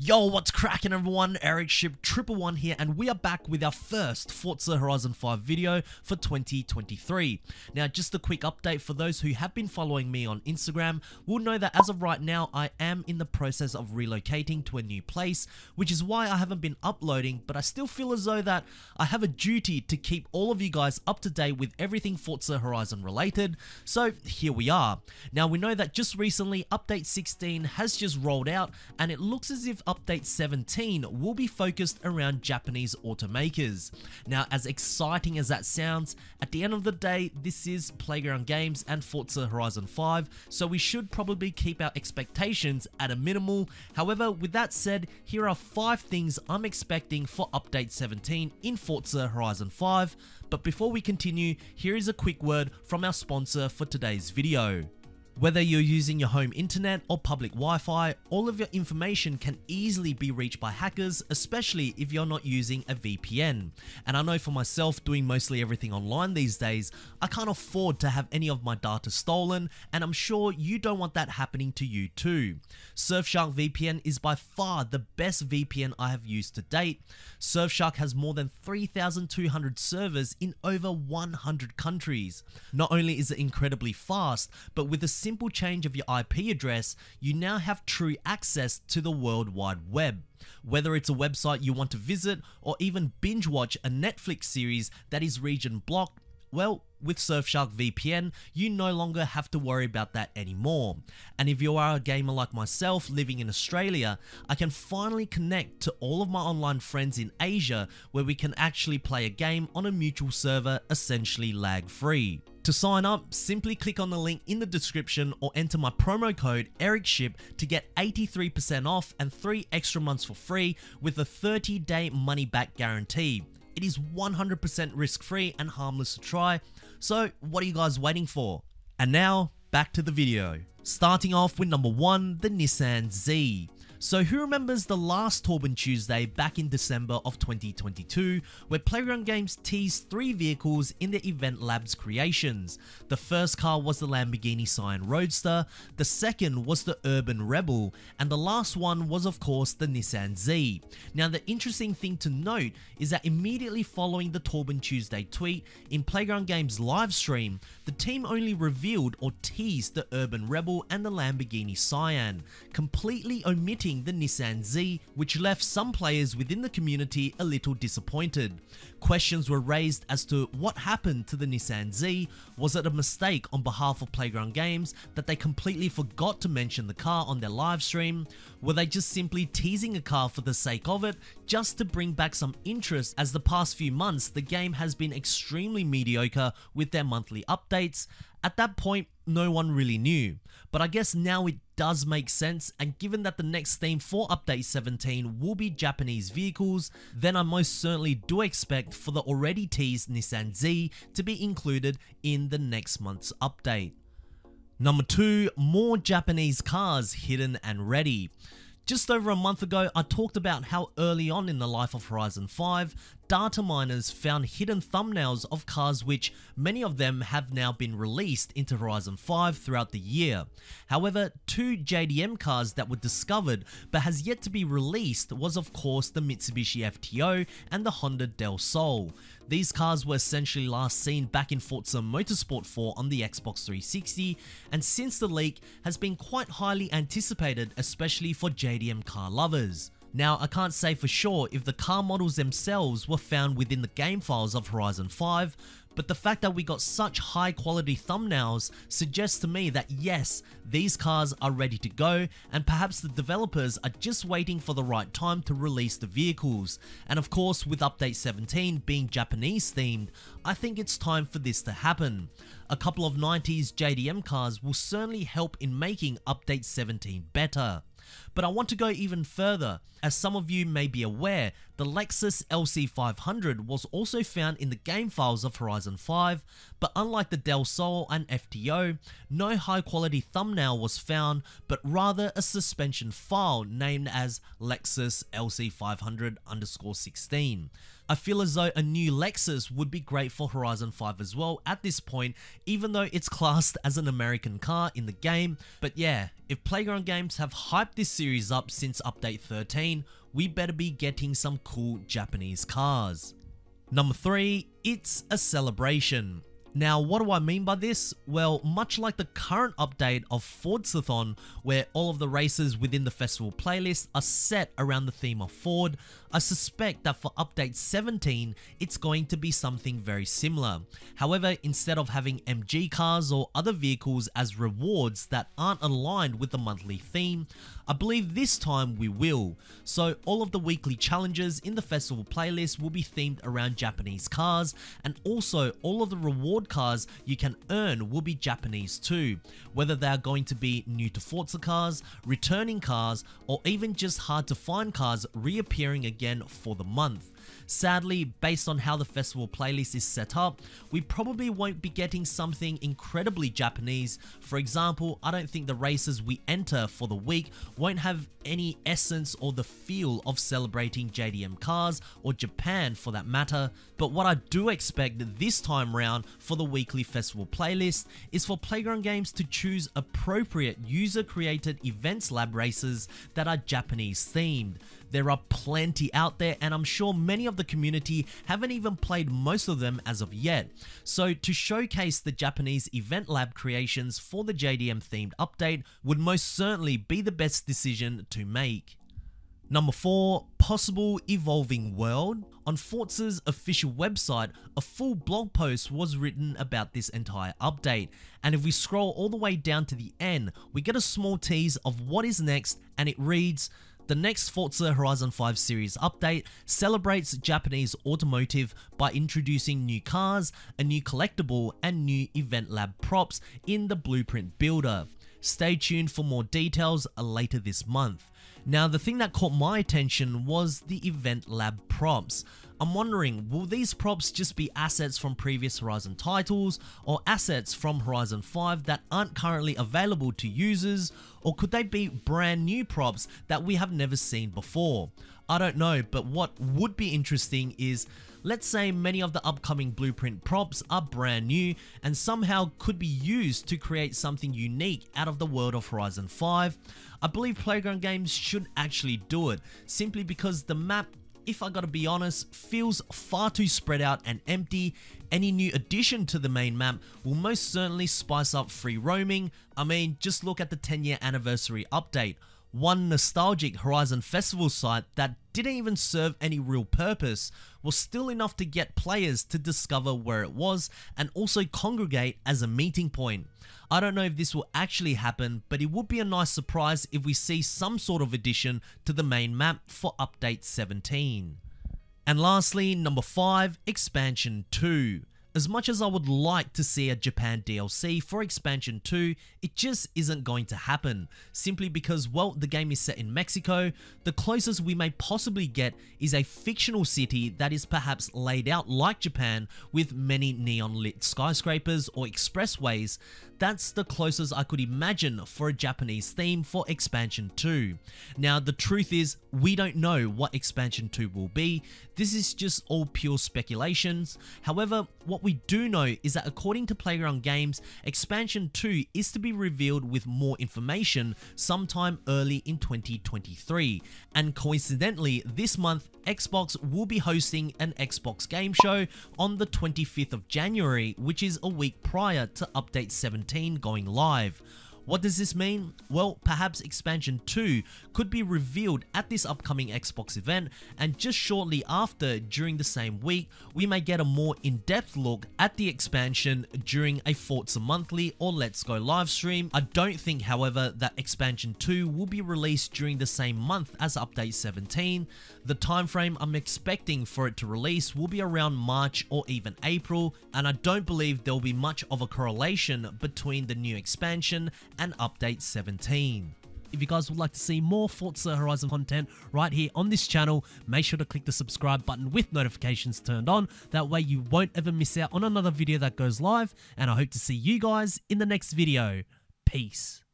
Yo, what's cracking everyone? Ericship 111 here, and we are back with our first Forza Horizon 5 video for 2023. Now, just a quick update for those who have been following me on Instagram will know that as of right now, I am in the process of relocating to a new place, which is why I haven't been uploading, but I still feel as though that I have a duty to keep all of you guys up to date with everything Forza Horizon related, so here we are. Now, we know that just recently, Update 16 has just rolled out, and it looks as if Update 17 will be focused around Japanese automakers. Now, as exciting as that sounds, at the end of the day, this is Playground Games and Forza Horizon 5, so we should probably keep our expectations at a minimal. However, with that said, here are 5 things I'm expecting for Update 17 in Forza Horizon 5. But before we continue, here is a quick word from our sponsor for today's video. Whether you're using your home internet or public Wi-Fi, all of your information can easily be reached by hackers, especially if you're not using a VPN. And I know for myself, doing mostly everything online these days, I can't afford to have any of my data stolen, and I'm sure you don't want that happening to you too. Surfshark VPN is by far the best VPN I have used to date. Surfshark has more than 3,200 servers in over 100 countries. Not only is it incredibly fast, but with a simple change of your IP address, you now have true access to the World Wide Web. Whether it's a website you want to visit or even binge watch a Netflix series that is region blocked, well, with Surfshark VPN, you no longer have to worry about that anymore. And if you are a gamer like myself living in Australia, I can finally connect to all of my online friends in Asia where we can actually play a game on a mutual server, essentially lag-free. To sign up, simply click on the link in the description or enter my promo code Ericship to get 83% off and 3 extra months for free with a 30-day money-back guarantee. It is 100% risk-free and harmless to try, so what are you guys waiting for? And now, back to the video. Starting off with number 1, the Nissan Z. So who remembers the last Torben Tuesday back in December of 2022, where Playground Games teased 3 vehicles in the Event Labs creations. The first car was the Lamborghini Sian Roadster, the second was the Urban Rebel, and the last one was of course the Nissan Z. Now the interesting thing to note is that immediately following the Torben Tuesday tweet, in Playground Games live stream, the team only revealed or teased the Urban Rebel and the Lamborghini Sian, completely omitting the Nissan Z, which left some players within the community a little disappointed. Questions were raised as to what happened to the Nissan Z. Was it a mistake on behalf of Playground Games that they completely forgot to mention the car on their live stream? Were they just simply teasing a car for the sake of it, just to bring back some interest, as the past few months the game has been extremely mediocre with their monthly updates? At that point, no one really knew, but I guess now it does make sense, and given that the next theme for Update 17 will be Japanese vehicles, then I most certainly do expect for the already teased Nissan Z to be included in the next month's update. Number 2, more Japanese cars hidden and ready. Just over a month ago, I talked about how early on in the life of Horizon 5, data miners found hidden thumbnails of cars which many of them have now been released into Horizon 5 throughout the year. However, 2 JDM cars that were discovered but has yet to be released was of course the Mitsubishi FTO and the Honda Del Sol. These cars were essentially last seen back in Forza Motorsport 4 on the Xbox 360, and since the leak has been quite highly anticipated, especially for JDM car lovers. Now, I can't say for sure if the car models themselves were found within the game files of Horizon 5, but the fact that we got such high quality thumbnails suggests to me that yes, these cars are ready to go, and perhaps the developers are just waiting for the right time to release the vehicles. And of course, with Update 17 being Japanese themed, I think it's time for this to happen. A couple of 90s JDM cars will certainly help in making Update 17 better. But I want to go even further. As some of you may be aware, the Lexus LC500 was also found in the game files of Horizon 5, but unlike the Del Sol and FTO, no high quality thumbnail was found, but rather a suspension file named as Lexus LC500_16. I feel as though a new Lexus would be great for Horizon 5 as well at this point, even though it's classed as an American car in the game. But yeah, if Playground Games have hyped this series up since update 13, we better be getting some cool Japanese cars. Number 3, it's a celebration. Now, what do I mean by this? Well, much like the current update of Forzathon, where all of the races within the festival playlist are set around the theme of Ford, I suspect that for update 17, it's going to be something very similar. However, instead of having MG cars or other vehicles as rewards that aren't aligned with the monthly theme, I believe this time we will. So all of the weekly challenges in the festival playlist will be themed around Japanese cars, and also all of the reward cars you can earn will be Japanese too, whether they are going to be new to Forza cars, returning cars, or even just hard to find cars reappearing again for the month. Sadly, based on how the festival playlist is set up, we probably won't be getting something incredibly Japanese. For example, I don't think the races we enter for the week won't have any essence or the feel of celebrating JDM cars or Japan for that matter. But what I do expect this time round for the weekly festival playlist is for Playground Games to choose appropriate user-created events lab races that are Japanese themed. There are plenty out there, and I'm sure many of the community haven't even played most of them as of yet. So to showcase the Japanese event lab creations for the JDM themed update would most certainly be the best decision to make. Number 4, possible evolving world. On Forza's official website, a full blog post was written about this entire update, and if we scroll all the way down to the end, we get a small tease of what is next, and it reads, "The next Forza Horizon 5 series update celebrates Japanese automotive by introducing new cars, a new collectible, and new event lab props in the blueprint builder. Stay tuned for more details later this month." Now, the thing that caught my attention was the event lab props. I'm wondering, will these props just be assets from previous Horizon titles, or assets from Horizon 5 that aren't currently available to users, or could they be brand new props that we have never seen before? I don't know, but what would be interesting is, let's say many of the upcoming blueprint props are brand new and somehow could be used to create something unique out of the world of Horizon 5. I believe Playground Games should actually do it, simply because the map, if I gotta be honest, feels far too spread out and empty. Any new addition to the main map will most certainly spice up free roaming. I mean, just look at the 10-year anniversary update. One nostalgic Horizon Festival site that didn't even serve any real purpose was still enough to get players to discover where it was and also congregate as a meeting point. I don't know if this will actually happen, but it would be a nice surprise if we see some sort of addition to the main map for update 17. And lastly, number 5, Expansion 2. As much as I would like to see a Japan DLC for Expansion 2, it just isn't going to happen, simply because, well, the game is set in Mexico. The closest we may possibly get is a fictional city that is perhaps laid out like Japan with many neon lit skyscrapers or expressways. That's the closest I could imagine for a Japanese theme for Expansion 2. Now, the truth is, we don't know what Expansion 2 will be. This is just all pure speculations. However, what we do know is that according to Playground Games, Expansion 2 is to be revealed with more information sometime early in 2023. And coincidentally, this month, Xbox will be hosting an Xbox game show on the 25th of January, which is a week prior to Update 17 going live. What does this mean? Well, perhaps Expansion 2 could be revealed at this upcoming Xbox event, and just shortly after, during the same week, we may get a more in-depth look at the expansion during a Forza Monthly or Let's Go livestream. I don't think, however, that Expansion 2 will be released during the same month as Update 17. The time frame I'm expecting for it to release will be around March or even April, and I don't believe there will be much of a correlation between the new expansion and Update 17. If you guys would like to see more Forza Horizon content right here on this channel, make sure to click the subscribe button with notifications turned on. That way you won't ever miss out on another video that goes live, and I hope to see you guys in the next video. Peace.